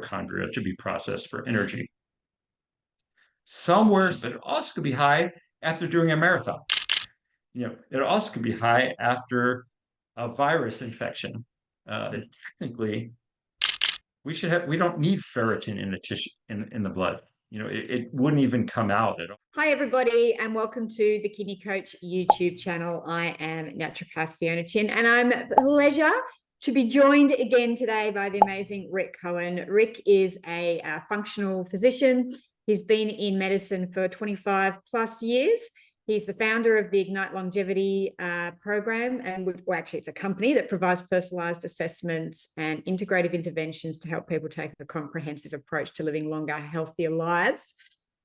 mitochondria to be processed for energy. Somewhere, but it also could be high after doing a marathon. It also could be high after a virus infection. Technically, we don't need ferritin in the tissue in the blood. It wouldn't even come out at all. Hi, everybody, and welcome to the Kidney Coach YouTube channel. I am naturopath Fiona Chin, and I'm a pleasure to be joined again today by the amazing Rick Cohen. Rick is a functional physician. He's been in medicine for 25 plus years. He's the founder of the Ignite Longevity program, and actually it's a company that provides personalized assessments and integrative interventions to help people take a comprehensive approach to living longer, healthier lives.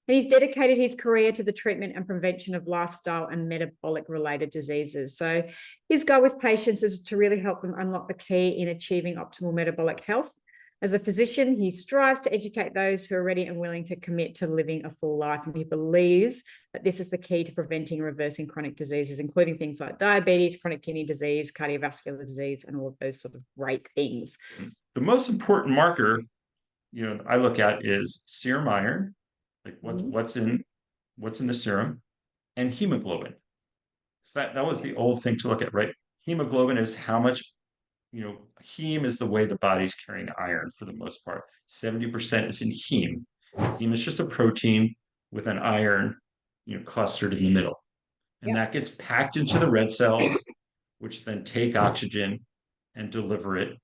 And he's dedicated his career to the treatment and prevention of lifestyle and metabolic related diseases. So his goal with patients is to really help them unlock the key in achieving optimal metabolic health. As a physician, he strives to educate those who are ready and willing to commit to living a full life. And he believes that this is the key to preventing and reversing chronic diseases, including things like diabetes, chronic kidney disease, cardiovascular disease, and all of those sort of great things. The most important marker, I look at is serum iron, like what's in the serum, and hemoglobin. So that was the old thing to look at, right? Hemoglobin is how much, heme is the way the body's carrying iron for the most part. 70% is in heme. Heme is just a protein with an iron, clustered in the middle. And that gets packed into the red cells, which then take oxygen and deliver it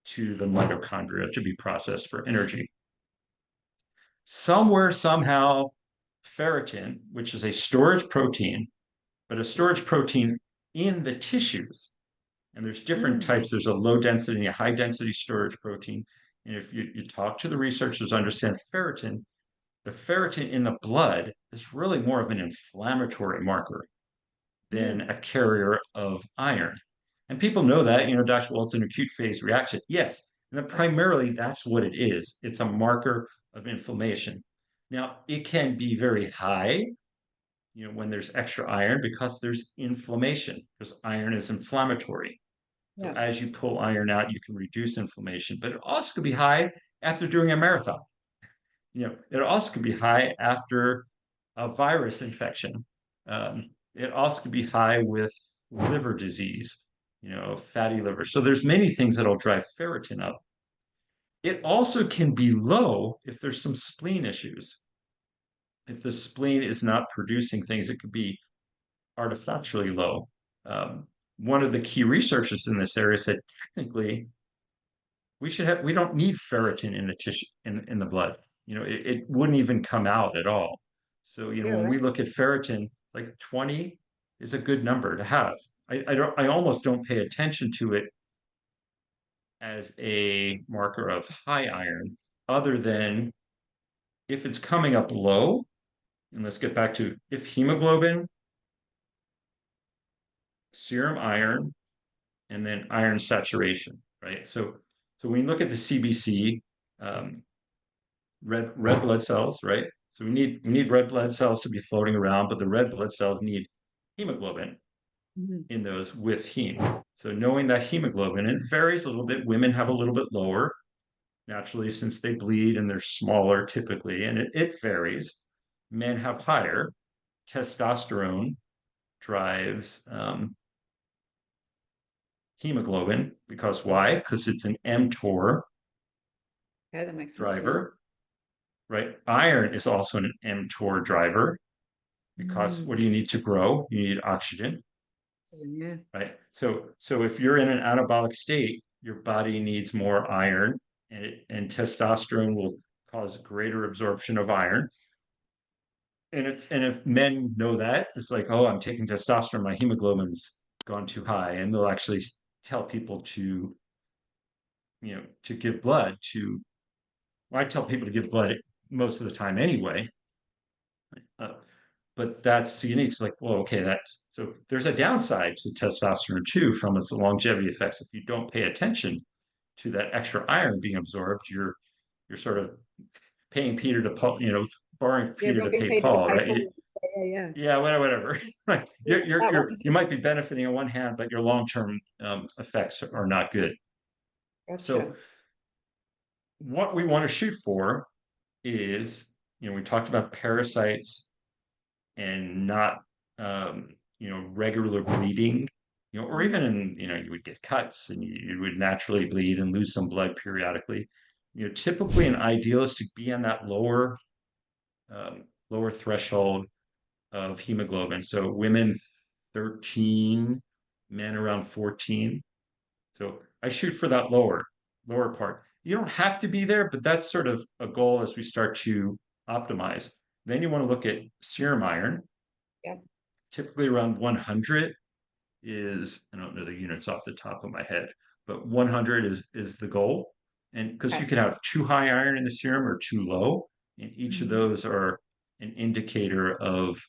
to the mitochondria to be processed for energy. Somewhere, somehow, ferritin, which is a storage protein, but a storage protein in the tissues. And there's different types. There's a low density and a high density storage protein. And if you talk to the researchers, understand ferritin, the ferritin in the blood is really more of an inflammatory marker than a carrier of iron. And people know that, Dr. Well, it's an acute phase reaction. Yes. And then primarily that's what it is. It's a marker of inflammation. Now, it can be very high, when there's extra iron because there's inflammation, because iron is inflammatory. So as you pull iron out, you can reduce inflammation, but it also could be high after doing a marathon. It also could be high after a virus infection. It also could be high with liver disease, fatty liver. So there's many things that'll drive ferritin up. It also can be low if there's some spleen issues. If the spleen is not producing things, it could be artificially low. One of the key researchers in this area said technically we don't need ferritin in the tissue in the blood. It wouldn't even come out at all. So when we look at ferritin, like 20 is a good number to have. I almost don't pay attention to it as a marker of high iron, other than if it's coming up low. And let's get back to if hemoglobin, serum iron, and then iron saturation, right? So when you look at the CBC, red blood cells, right? So we need red blood cells to be floating around, but the red blood cells need hemoglobin in those with heme. So knowing that hemoglobin, and it varies a little bit. Women have a little bit lower, naturally, since they bleed and they're smaller typically, and it varies. Men have higher. Testosterone drives hemoglobin, because why? Because it's an mTOR that makes driver, right? Iron is also an mTOR driver, because what do you need to grow? You need oxygen, right? So if you're in an anabolic state, your body needs more iron, and testosterone will cause greater absorption of iron. And if men know that, it's like, oh, I'm taking testosterone, my hemoglobin's gone too high, and they'll actually tell people to give blood to. Well, I tell people to give blood most of the time anyway. But that's unique. It's like, well, okay, so there's a downside to testosterone too, from its longevity effects. If you don't pay attention to that extra iron being absorbed, you're sort of paying Peter to Paul, borrowing Peter to pay Paul, right? Yeah, whatever. Right. You might be benefiting on one hand, but your long-term effects are not good. Gotcha. So what we want to shoot for is, we talked about parasites and not, regular bleeding, or even in, you would get cuts and you would naturally bleed and lose some blood periodically. Typically an ideal is to be on that lower threshold of hemoglobin. So women 13, men around 14. So I shoot for that lower part. You don't have to be there, but that's sort of a goal as we start to optimize. Then you want to look at serum iron. Yep. Typically around 100 is, I don't know the units off the top of my head, but 100 is the goal. And because you can have too high iron in the serum or too low, and each of those are an indicator of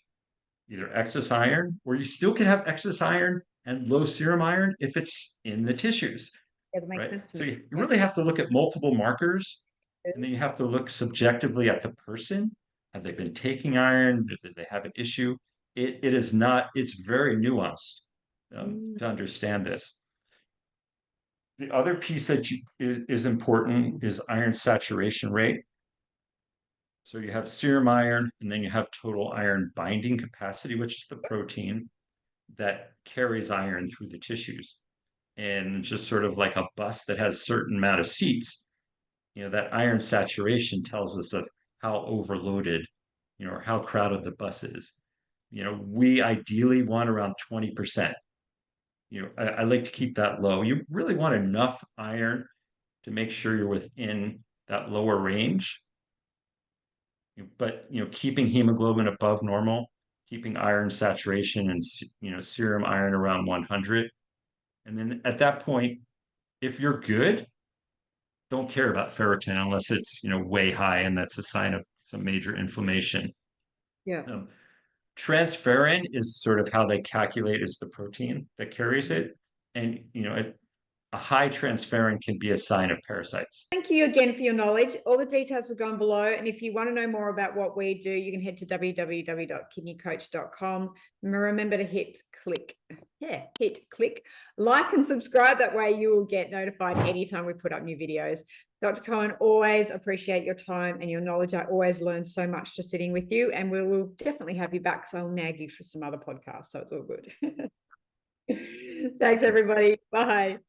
either excess iron, or you still can have excess iron and low serum iron if it's in the tissues, Yeah, that makes right? sense to So me. you really have to look at multiple markers, and then you have to look subjectively at the person. Have they been taking iron? Did they have an issue? It is not, it's very nuanced to understand this. The other piece that is important is iron saturation rate. So you have serum iron, and then you have total iron binding capacity, which is the protein that carries iron through the tissues. And just sort of like a bus that has a certain amount of seats, that iron saturation tells us of how overloaded, or how crowded the bus is. We ideally want around 20%. I like to keep that low. You really want enough iron to make sure you're within that lower range. But keeping hemoglobin above normal, keeping iron saturation and serum iron around 100. And then at that point, if you're good, don't care about ferritin unless it's way high, and that's a sign of some major inflammation. Yeah. Transferrin is sort of how they calculate is the protein that carries it, and a high transferrin can be a sign of parasites. Thank you again for your knowledge. All the details will go on below. And if you want to know more about what we do, you can head to www.kidneycoach.com. Remember to hit click, like and subscribe. That way you will get notified anytime we put up new videos. Dr. Cohen, always appreciate your time and your knowledge. I always learn so much just sitting with you, and we will definitely have you back. So I'll nag you for some other podcasts. So it's all good. Thanks, everybody. Bye.